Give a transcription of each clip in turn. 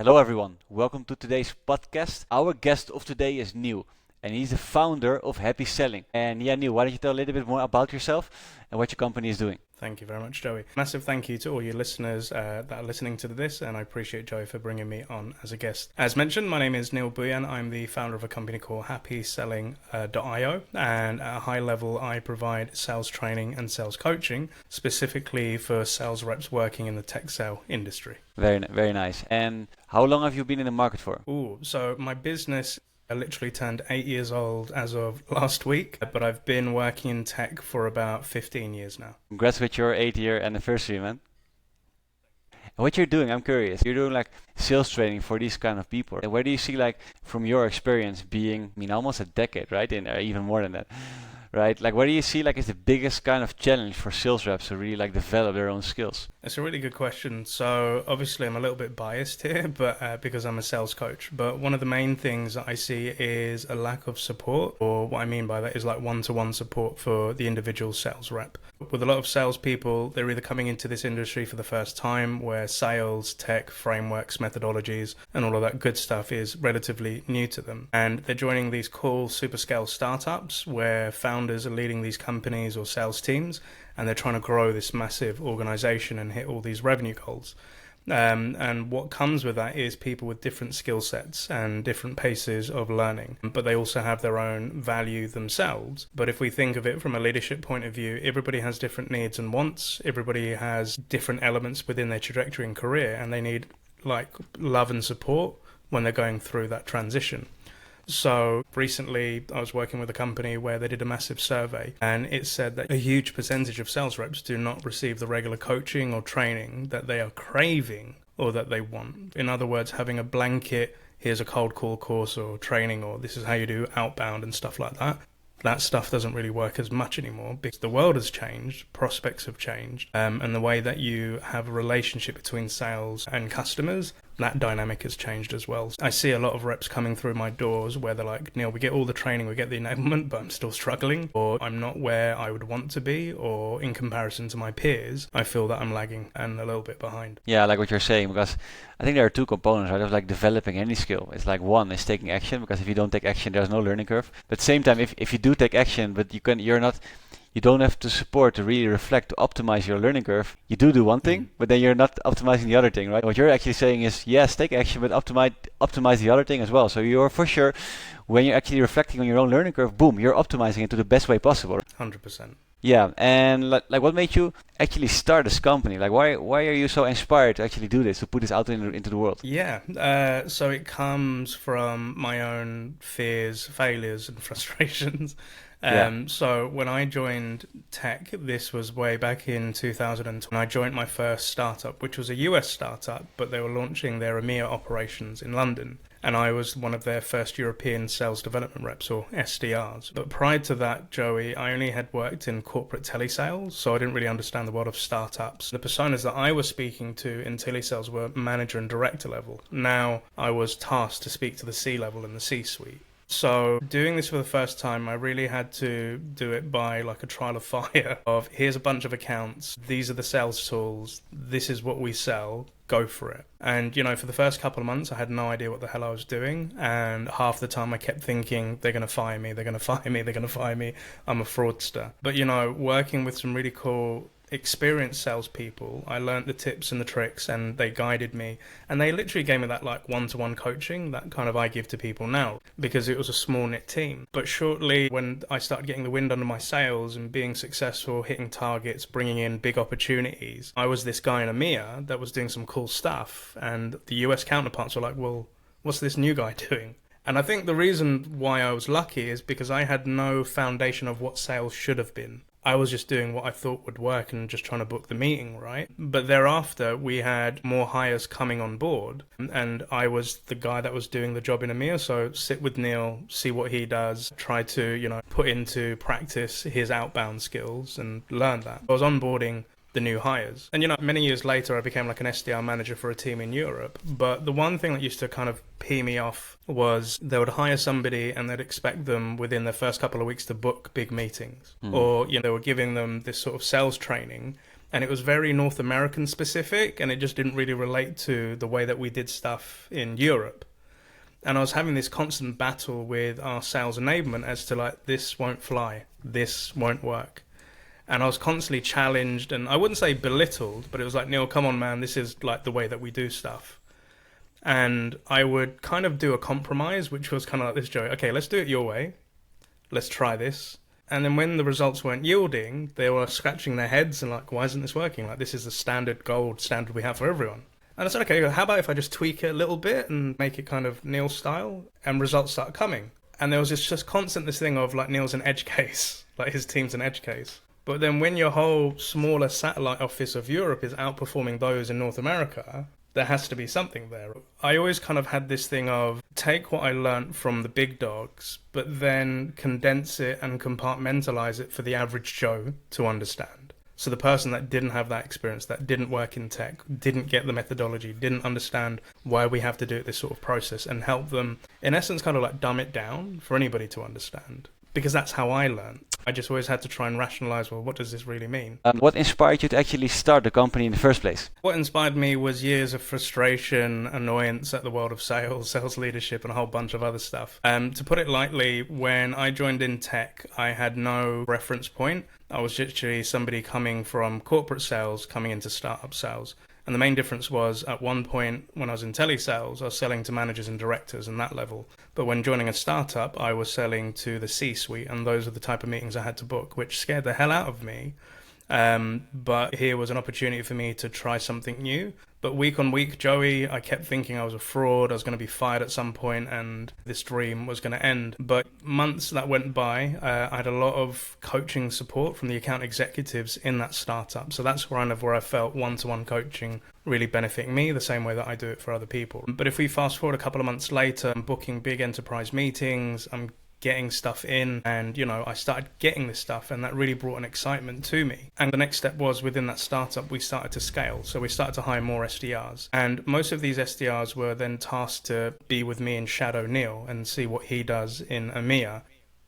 Hello, everyone. Welcome to today's podcast. Our guest of today is Neil, and he's the founder of Happy Selling. And yeah, Neil, why don't you tell a little bit more about yourself and what your company is doing? Thank you very much, Joey. Massive thank you to all your listeners that are listening to this, and I appreciate Joey for bringing me on as a guest. As mentioned, my name is Neil Bhuiyan. I'm the founder of a company called HappySelling.io, and at a high level, I provide sales training and sales coaching specifically for sales reps working in the tech sale industry. Very nice. And how long have you been in the market for? So my business I literally turned 8 years old as of last week, but I've been working in tech for about 15 years now. Congrats with your 8-year anniversary, man. And what you're doing, I'm curious. You're doing like sales training for these kind of people. And where do you see, like, from your experience being, almost a decade, right? Or even more than that, right? Like, where do you see, like, is the biggest kind of challenge for sales reps to really, like, develop their own skills? That's a really good question. So obviously I'm a little bit biased here, but because I'm a sales coach. But one of the main things that I see is a lack of support, or what I mean by that is like one-to-one support for the individual sales rep. With a lot of salespeople, they're either coming into this industry for the first time, where sales, tech, frameworks, methodologies, and all of that good stuff is relatively new to them. And they're joining these cool super scale startups where founders are leading these companies or sales teams, and they're trying to grow this massive organization and hit all these revenue goals. And what comes with that is people with different skill sets and different paces of learning, but they also have their own value themselves. But if we think of it from a leadership point of view, everybody has different needs and wants. Everybody has different elements within their trajectory and career, and they need like love and support when they're going through that transition. So recently I was working with a company where they did a massive survey, and it said that a huge percentage of sales reps do not receive the regular coaching or training that they are craving or that they want. In other words, having a blanket, here's a cold call course or training, or this is how you do outbound and stuff like that. That stuff doesn't really work as much anymore because the world has changed, prospects have changed, and the way that you have a relationship between sales and customers, that dynamic has changed as well. I see a lot of reps coming through my doors where they're like, Neil, we get all the training, we get the enablement, but I'm still struggling, or I'm not where I would want to be, or in comparison to my peers, I feel that I'm lagging and a little bit behind. Yeah, I like what you're saying, because I think there are two components, right, of like developing any skill. It's like one is taking action, because if you don't take action, there's no learning curve. But at the same time, if you do take action, but you don't have to support to really reflect to optimize your learning curve. You do one thing, but then you're not optimizing the other thing, right? What you're actually saying is, yes, take action, but optimize the other thing as well. So you're for sure, when you're actually reflecting on your own learning curve, boom, you're optimizing it to the best way possible. 100%. Yeah, and like what made you actually start this company? Like why are you so inspired to actually do this, to put this out into the world? Yeah, so it comes from my own fears, failures, and frustrations. So when I joined tech, this was way back in 2020. I joined my first startup, which was a US startup, but they were launching their EMEA operations in London. And I was one of their first European sales development reps, or SDRs. But prior to that, Joey, I only had worked in corporate telesales, so I didn't really understand the world of startups. The personas that I was speaking to in telesales were manager and director level. Now I was tasked to speak to the C-level and the C-suite. So doing this for the first time, I really had to do it by like a trial of fire of here's a bunch of accounts, these are the sales tools, this is what we sell, go for it. And, for the first couple of months, I had no idea what the hell I was doing. And half the time I kept thinking, they're going to fire me, they're going to fire me, they're going to fire me. I'm a fraudster. But, working with some really cool experienced salespeople, I learned the tips and the tricks, and they guided me, and they literally gave me that like one-to-one coaching that kind of I give to people now, because it was a small knit team. But shortly, when I started getting the wind under my sails and being successful, hitting targets, bringing in big opportunities, I was this guy in EMEA that was doing some cool stuff, and the US counterparts were like, well, what's this new guy doing? And I think the reason why I was lucky is because I had no foundation of what sales should have been. I was just doing what I thought would work and just trying to book the meeting, right? But thereafter, we had more hires coming on board, and I was the guy that was doing the job in EMEA. So sit with Neil, see what he does, try to, put into practice his outbound skills and learn that. I was onboarding the new hires. And, many years later, I became like an SDR manager for a team in Europe. But the one thing that used to kind of pee me off was they would hire somebody and they'd expect them within their first couple of weeks to book big meetings. Or, they were giving them this sort of sales training, and it was very North American specific, and it just didn't really relate to the way that we did stuff in Europe. And I was having this constant battle with our sales enablement as to like, this won't fly, this won't work. And I was constantly challenged, and I wouldn't say belittled, but it was like, Neil, come on, man, this is like the way that we do stuff. And I would kind of do a compromise, which was kind of like this joke. Okay, let's do it your way. Let's try this. And then when the results weren't yielding, they were scratching their heads and like, why isn't this working? Like, this is the standard gold standard we have for everyone. And I said, okay, how about if I just tweak it a little bit and make it kind of Neil style, and results start coming. And there was this constant thing of like, Neil's an edge case, like his team's an edge case. But then when your whole smaller satellite office of Europe is outperforming those in North America, there has to be something there. I always kind of had this thing of take what I learnt from the big dogs, but then condense it and compartmentalize it for the average Joe to understand. So the person that didn't have that experience, that didn't work in tech, didn't get the methodology, didn't understand why we have to do it this sort of process, and help them, in essence, kind of like dumb it down for anybody to understand. Because that's how I learned. I just always had to try and rationalize, well, what does this really mean? What inspired you to actually start the company in the first place? What inspired me was years of frustration, annoyance at the world of sales, sales leadership, and a whole bunch of other stuff. To put it lightly, when I joined in tech, I had no reference point. I was literally somebody coming from corporate sales, coming into startup sales. And the main difference was at one point when I was in telesales, I was selling to managers and directors and that level. But when joining a startup, I was selling to the C-suite, and those are the type of meetings I had to book, which scared the hell out of me. But here was an opportunity for me to try something new. But week on week, Joey, I kept thinking I was a fraud, I was going to be fired at some point, and this dream was going to end. But months that went by, I had a lot of coaching support from the account executives in that startup. So that's where I felt one-to-one coaching really benefiting me the same way that I do it for other people. But if we fast forward a couple of months later, I'm booking big enterprise meetings, I'm getting stuff in, and I started getting this stuff, and that really brought an excitement to me. And the next step was, within that startup, we started to scale. So we started to hire more SDRs, and most of these SDRs were then tasked to be with me and shadow Neil and see what he does in EMEA,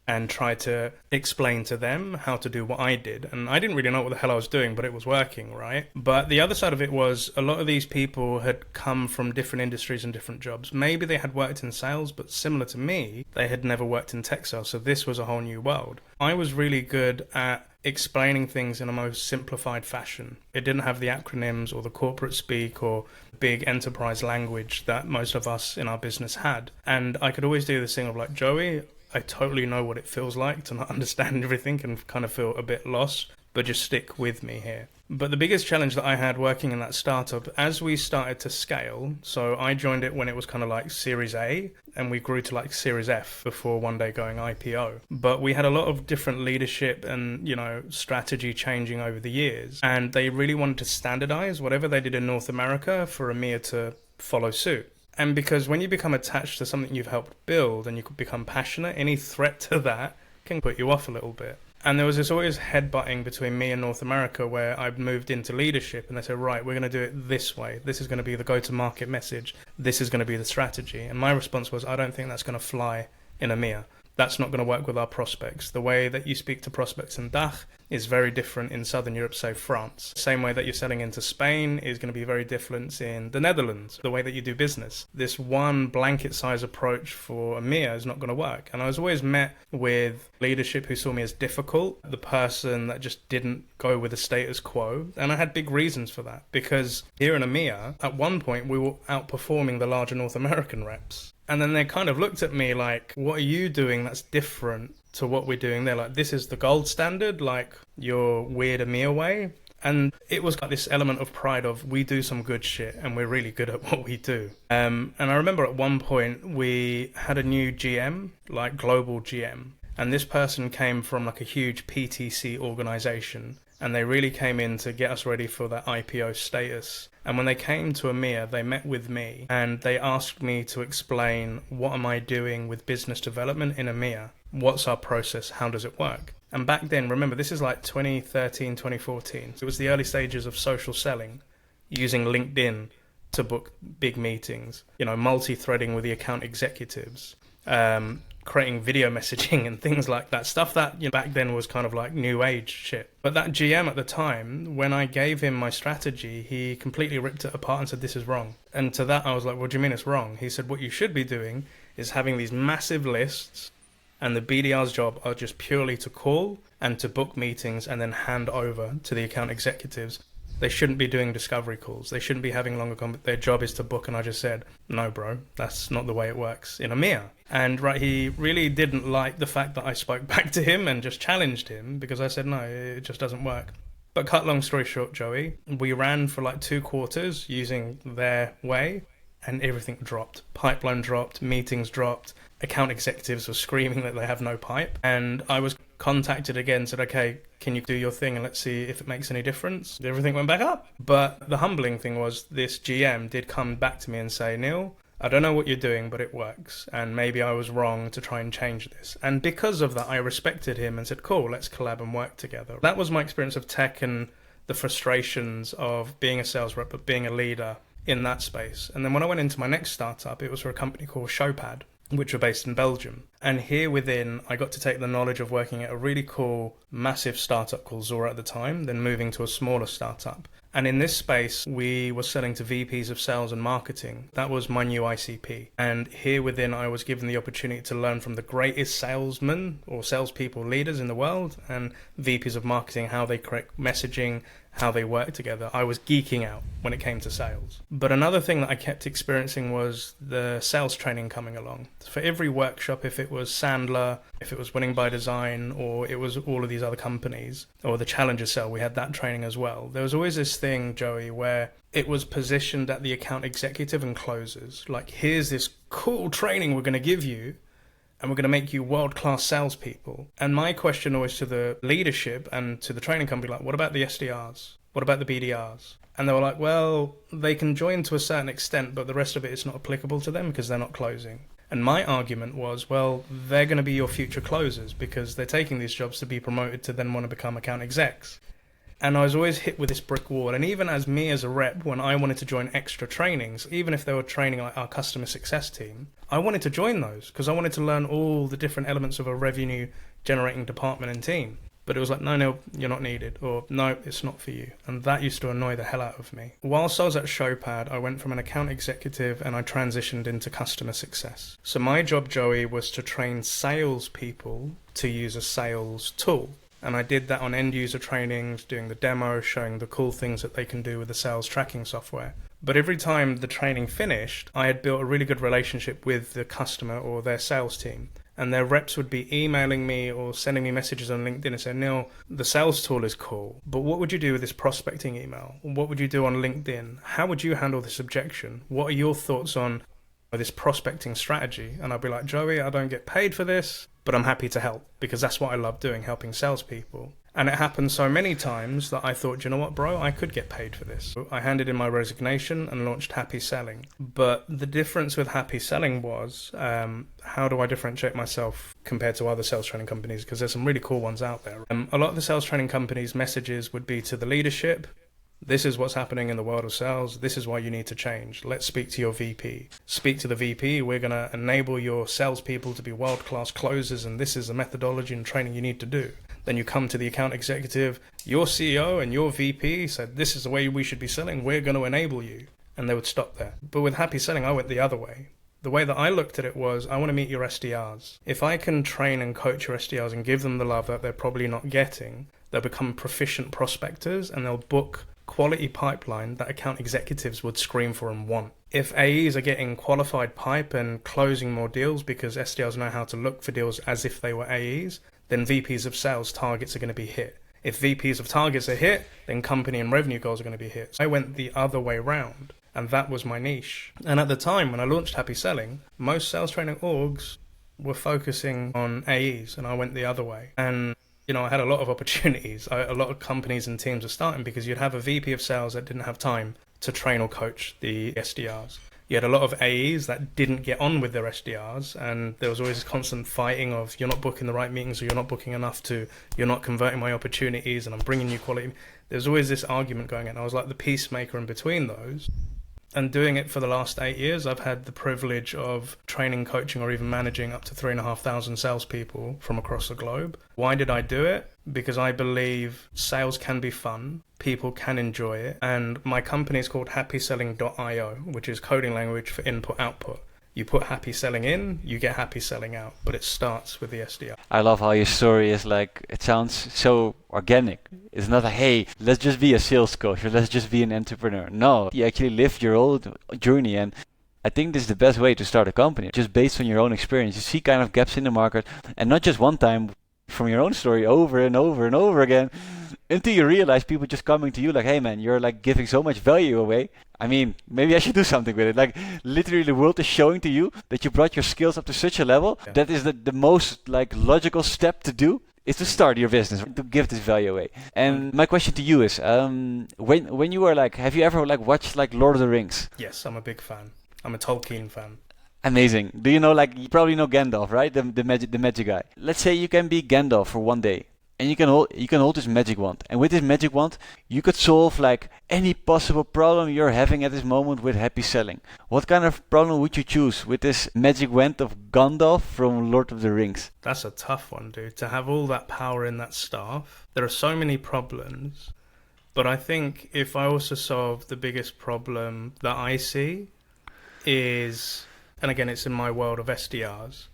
and try to explain to them how to do what I did. And I didn't really know what the hell I was doing, but it was working, right? But the other side of it was, a lot of these people had come from different industries and different jobs. Maybe they had worked in sales, but similar to me, they had never worked in tech sales. So this was a whole new world. I was really good at explaining things in a most simplified fashion. It didn't have the acronyms or the corporate speak or big enterprise language that most of us in our business had. And I could always do this thing of like, Joey, I totally know what it feels like to not understand everything and kind of feel a bit lost, but just stick with me here. But the biggest challenge that I had working in that startup, as we started to scale, so I joined it when it was kind of like Series A, and we grew to like Series F before one day going IPO. But we had a lot of different leadership and, strategy changing over the years. And they really wanted to standardize whatever they did in North America for EMEA to follow suit. And because when you become attached to something you've helped build and you become passionate, any threat to that can put you off a little bit. And there was this always headbutting between me and North America, where I'd moved into leadership and they said, right, we're going to do it this way. This is going to be the go-to-market message. This is going to be the strategy. And my response was, I don't think that's going to fly in EMEA. That's not going to work with our prospects. The way that you speak to prospects in DACH is very different in Southern Europe, say France. Same way that you're selling into Spain is going to be very different in the Netherlands, the way that you do business. This one blanket size approach for EMEA is not going to work. And I was always met with leadership who saw me as difficult, the person that just didn't go with the status quo. And I had big reasons for that, because here in EMEA, at one point, we were outperforming the larger North American reps. And then they kind of looked at me like, what are you doing that's different to what we're doing? They're like, this is the gold standard, like your weird EMEA way. And it was like this element of pride of, we do some good shit and we're really good at what we do. And I remember at one point we had a new GM, like global GM. And this person came from like a huge PTC organization. And they really came in to get us ready for that IPO status. And when they came to EMEA, they met with me and they asked me to explain, what am I doing with business development in EMEA? What's our process? How does it work? And back then, remember, this is like 2013, 2014. So it was the early stages of social selling, using LinkedIn to book big meetings, multi-threading with the account executives. creating video messaging and things like that. Stuff that, back then was kind of like new age shit. But that GM at the time, when I gave him my strategy, he completely ripped it apart and said, this is wrong. And to that, I was like, what do you mean it's wrong? He said, what you should be doing is having these massive lists, and the BDR's job are just purely to call and to book meetings and then hand over to the account executives. They shouldn't be doing discovery calls. They shouldn't be having longer their job is to book. And I just said, no, bro, that's not the way it works in EMEA. And he really didn't like the fact that I spoke back to him and just challenged him, because I said, no, it just doesn't work. But cut long story short, Joey, we ran for like 2 quarters using their way, and everything dropped. Pipeline dropped, meetings dropped, account executives were screaming that they have no pipe. And I was contacted again, said, okay, can you do your thing and let's see if it makes any difference? Everything went back up. But the humbling thing was, this GM did come back to me and say, Neil, I don't know what you're doing, but it works. And maybe I was wrong to try and change this. And because of that, I respected him and said, cool, let's collab and work together. That was my experience of tech and the frustrations of being a sales rep, but being a leader in that space. And then when I went into my next startup, it was for a company called Showpad, which were based in Belgium. And here within, I got to take the knowledge of working at a really cool, massive startup called Zora at the time, then moving to a smaller startup. And in this space, we were selling to VPs of sales and marketing. That was my new ICP. And here within, I was given the opportunity to learn from the greatest salesmen or salespeople leaders in the world and VPs of marketing, how they correct messaging, how they work together. I was geeking out when it came to sales. But another thing that I kept experiencing was the sales training coming along. For every workshop, if it was Sandler, if it was Winning by Design, or it was all of these other companies, or the Challenger Cell, we had that training as well. There was always this thing, Joey, where it was positioned at the account executive and closers. Like, here's this cool training we're going to give you, and we're going to make you world-class salespeople. And my question always to the leadership and to the training company, like, what about the SDRs? What about the BDRs? And they were like, well, they can join to a certain extent, but the rest of it is not applicable to them because they're not closing. And my argument was, well, they're going to be your future closers because they're taking these jobs to be promoted to then want to become account execs. And I was always hit with this brick wall. And even as me as a rep, when I wanted to join extra trainings, even if they were training like our customer success team, I wanted to join those because I wanted to learn all the different elements of a revenue generating department and team. But it was like, no, you're not needed, or no, it's not for you. And that used to annoy the hell out of me. Whilst I was at Showpad, I went from an account executive and I transitioned into customer success. So my job, Joey, was to train salespeople to use a sales tool. And I did that on end user trainings, doing the demo, showing the cool things that they can do with the sales tracking software. But every time the training finished, I had built a really good relationship with the customer or their sales team. And their reps would be emailing me or sending me messages on LinkedIn and saying, Neil, the sales tool is cool, but what would you do with this prospecting email? What would you do on LinkedIn? How would you handle this objection? What are your thoughts on this prospecting strategy? And I'd be like, Joey, I don't get paid for this, but I'm happy to help because that's what I love doing, helping salespeople. And it happened so many times that I thought, you know what, bro, I could get paid for this. I handed in my resignation and launched Happy Selling. But the difference with Happy Selling was, how do I differentiate myself compared to other sales training companies? Because there's some really cool ones out there. A lot of the sales training companies' messages would be to the leadership. This is what's happening in the world of sales. This is why you need to change. Let's speak to your VP. Speak to the VP. We're going to enable your salespeople to be world-class closers, and this is the methodology and training you need to do. Then you come to the account executive. Your CEO and your VP said, this is the way we should be selling. We're going to enable you. And they would stop there. But with Happy Selling, I went the other way. The way that I looked at it was, I want to meet your SDRs. If I can train and coach your SDRs and give them the love that they're probably not getting, they'll become proficient prospectors and they'll book quality pipeline that account executives would scream for and want. If AEs are getting qualified pipe and closing more deals because SDRs know how to look for deals as if they were AEs, then VPs of sales targets are going to be hit. If VPs of targets are hit, then company and revenue goals are going to be hit. So I went the other way round, and that was my niche. And at the time when I launched Happy Selling, most sales training orgs were focusing on AEs, and I went the other way. And I had a lot of opportunities. A lot of companies and teams are starting because you'd have a VP of sales that didn't have time to train or coach the SDRs. You had a lot of AEs that didn't get on with their SDRs, and there was always this constant fighting of, you're not booking the right meetings, or you're not booking enough you're not converting my opportunities, and I'm bringing you quality. There's always this argument going on. I was like the peacemaker in between those. And doing it for the last 8 years, I've had the privilege of training, coaching, or even managing up to 3,500 salespeople from across the globe. Why did I do it? Because I believe sales can be fun, people can enjoy it, and my company is called happyselling.io, which is coding language for input-output. You put happy selling in, you get happy selling out, but it starts with the SDR. I love how your story is like, it sounds so organic. It's not like, hey, let's just be a sales coach or let's just be an entrepreneur. No, you actually live your own journey, and I think this is the best way to start a company, just based on your own experience. You see kind of gaps in the market, and not just one time, from your own story over and over and over again, until you realize people just coming to you like, hey man, you're like giving so much value away. I mean, maybe I should do something with it. Like literally the world is showing to you that you brought your skills up to such a level. Yeah. That is the most like logical step to do, is to start your business, to give this value away. And my question to you is, when you were like, have you ever like watched like Lord of the Rings? Yes, I'm a big fan. I'm a Tolkien fan. Amazing. Do you know, like, you probably know Gandalf, right? The magic guy. Let's say you can be Gandalf for one day, and you can hold this magic wand, and with this magic wand you could solve like any possible problem you're having at this moment with happy selling. What kind of problem would you choose with this magic wand of Gandalf from Lord of the Rings? That's a tough one, dude. To have all that power in that staff, there are so many problems, but I think if I was to solve the biggest problem that I see is, and again it's in my world of SDRs,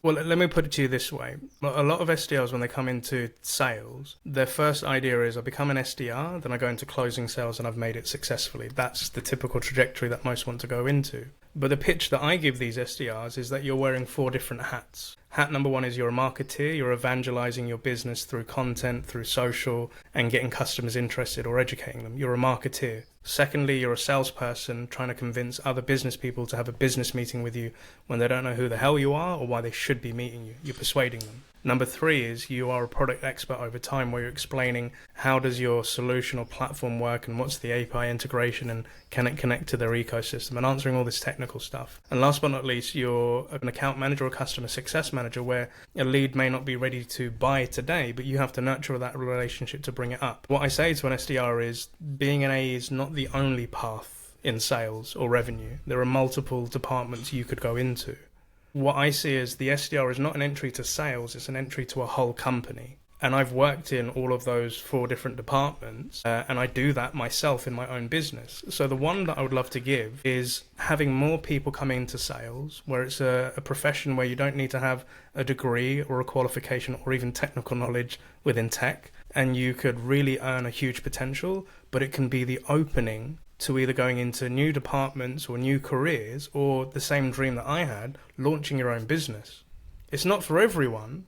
well, let me put it to you this way. A lot of SDRs, when they come into sales, their first idea is I become an SDR, then I go into closing sales and I've made it successfully. That's the typical trajectory that most want to go into. But the pitch that I give these SDRs is that you're wearing 4 different hats. Hat number 1 is you're a marketeer. You're evangelizing your business through content, through social, and getting customers interested or educating them. You're a marketeer. Secondly, you're a salesperson trying to convince other business people to have a business meeting with you when they don't know who the hell you are or why they should be meeting you. You're persuading them. Number 3 is you are a product expert over time, where you're explaining how does your solution or platform work and what's the API integration and can it connect to their ecosystem, and answering all this technical stuff. And last but not least, you're an account manager or customer success manager, where a lead may not be ready to buy today, but you have to nurture that relationship to bring it up. What I say to an SDR is being an AE is not the only path in sales or revenue. There are multiple departments you could go into. What I see is the SDR is not an entry to sales, it's an entry to a whole company. And I've worked in all of those 4 different departments, and I do that myself in my own business. So the one that I would love to give is having more people come into sales, where it's a profession where you don't need to have a degree or a qualification or even technical knowledge within tech, and you could really earn a huge potential, but it can be the opening to either going into new departments or new careers, or the same dream that I had, launching your own business. It's not for everyone,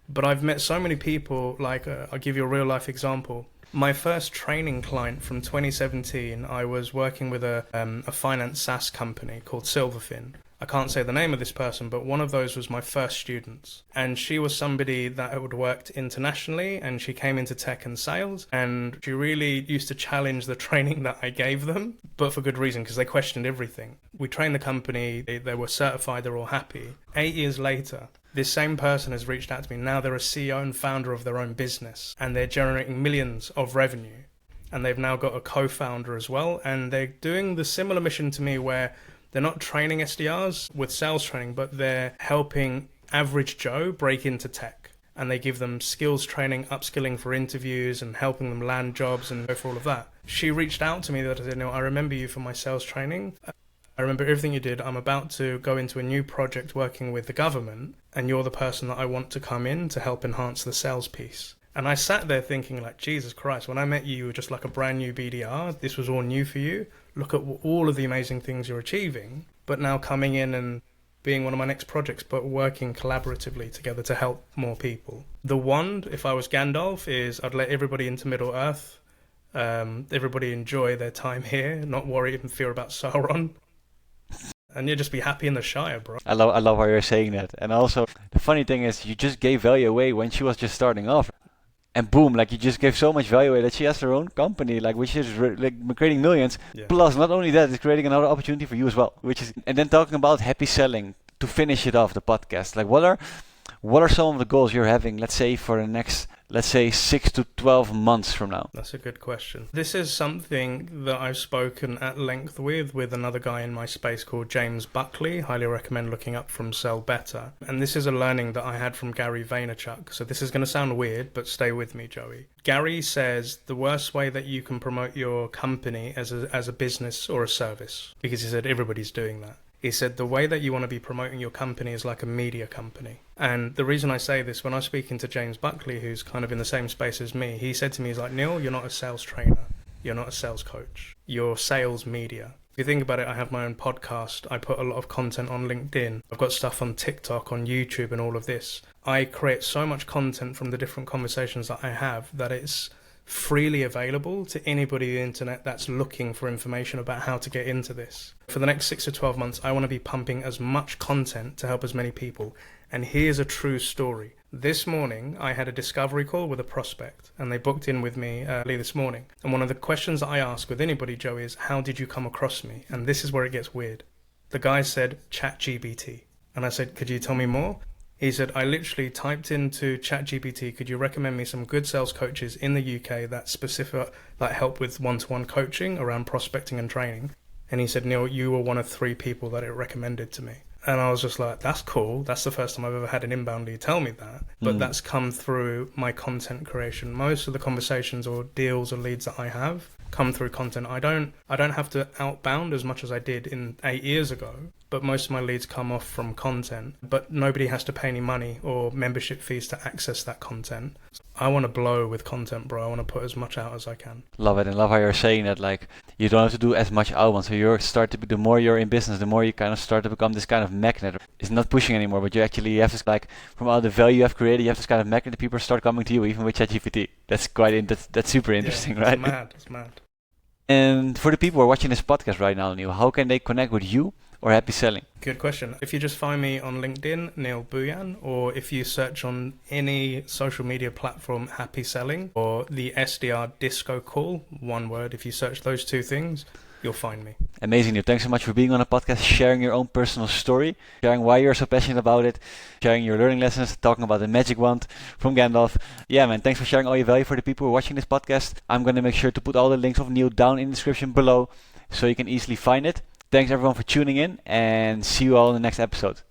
but I've met so many people, like I'll give you a real life example. My first training client from 2017, I was working with a finance SaaS company called Silverfin. I can't say the name of this person, but one of those was my first students. And she was somebody that had worked internationally, and she came into tech and sales, and she really used to challenge the training that I gave them, but for good reason, because they questioned everything. We trained the company, they were certified, they were all happy. 8 years later, this same person has reached out to me. Now they're a CEO and founder of their own business, and they're generating millions of revenue. And they've now got a co-founder as well, and they're doing the similar mission to me, where they're not training SDRs with sales training, but they're helping average Joe break into tech. And they give them skills training, upskilling for interviews, and helping them land jobs and go for all of that. She reached out to me that I said, I remember you from my sales training. I remember everything you did. I'm about to go into a new project working with the government, and you're the person that I want to come in to help enhance the sales piece. And I sat there thinking, like, Jesus Christ, when I met you, you were just like a brand new BDR. This was all new for you. Look at all of the amazing things you're achieving, but now coming in and being one of my next projects, but working collaboratively together to help more people. The wand, if I was Gandalf, is I'd let everybody into Middle Earth. Everybody enjoy their time here, not worry and fear about Sauron. And you'll just be happy in the Shire, bro. I love how you're saying that. And also, the funny thing is, you just gave value away when she was just starting off. And boom, like you just gave so much value away that she has her own company, like which is like creating millions. Yeah. Plus, not only that, it's creating another opportunity for you as well. Which is, and then talking about happy selling to finish it off the podcast. Like, what are some of the goals you're having? Let's say for the next let's say 6 to 12 months from now? That's a good question. This is something that I've spoken at length with another guy in my space called James Buckley. Highly recommend looking up from Sell Better. And this is a learning that I had from Gary Vaynerchuk. So this is going to sound weird, but stay with me, Joey. Gary says the worst way that you can promote your company as a business or a service, because he said everybody's doing that. He said the way that you want to be promoting your company is like a media company. And the reason I say this, when I was speaking to James Buckley, who's kind of in the same space as me, he said to me, he's like, Neil, you're not a sales trainer. You're not a sales coach. You're sales media. If you think about it, I have my own podcast. I put a lot of content on LinkedIn. I've got stuff on TikTok, on YouTube and all of this. I create so much content from the different conversations that I have that it's freely available to anybody on the internet that's looking for information about how to get into this. For the next 6 to 12 months, I want to be pumping as much content to help as many people. And here's a true story. This morning, I had a discovery call with a prospect, and they booked in with me early this morning. And one of the questions that I ask with anybody, Joe, is, how did you come across me? And this is where it gets weird. The guy said, ChatGPT. And I said, could you tell me more? He said, I literally typed into ChatGPT, could you recommend me some good sales coaches in the UK that help with one-to-one coaching around prospecting and training? And he said, Neil, you were one of 3 people that it recommended to me. And I was just like, that's cool. That's the first time I've ever had an inbound lead tell me that. But that's come through my content creation. Most of the conversations or deals or leads that I have come through content. I don't have to outbound as much as I did in 8 years ago, but most of my leads come off from content. But nobody has to pay any money or membership fees to access that content. I want to blow with content, bro. I want to put as much out as I can. Love it, and love how you're saying that, like, you don't have to do as much outbound. So the more you're in business, the more you kind of start to become this kind of magnet. It's not pushing anymore, but you have this, like, from all the value you have created, you have this kind of magnet that people start coming to you, even with ChatGPT. That's that's super interesting, yeah, right? It's mad. And for the people who are watching this podcast right now, Neil, how can they connect with you or Happy Selling? Good question. If you just find me on LinkedIn, Neil Bhuiyan, or if you search on any social media platform, Happy Selling, or the SDR Disco Call, one word, if you search those 2 things, you'll find me. Amazing, Neil. Thanks so much for being on the podcast, sharing your own personal story, sharing why you're so passionate about it, sharing your learning lessons, talking about the magic wand from Gandalf. Yeah, man, thanks for sharing all your value for the people who are watching this podcast. I'm going to make sure to put all the links of Neil down in the description below so you can easily find it. Thanks everyone for tuning in, and see you all in the next episode.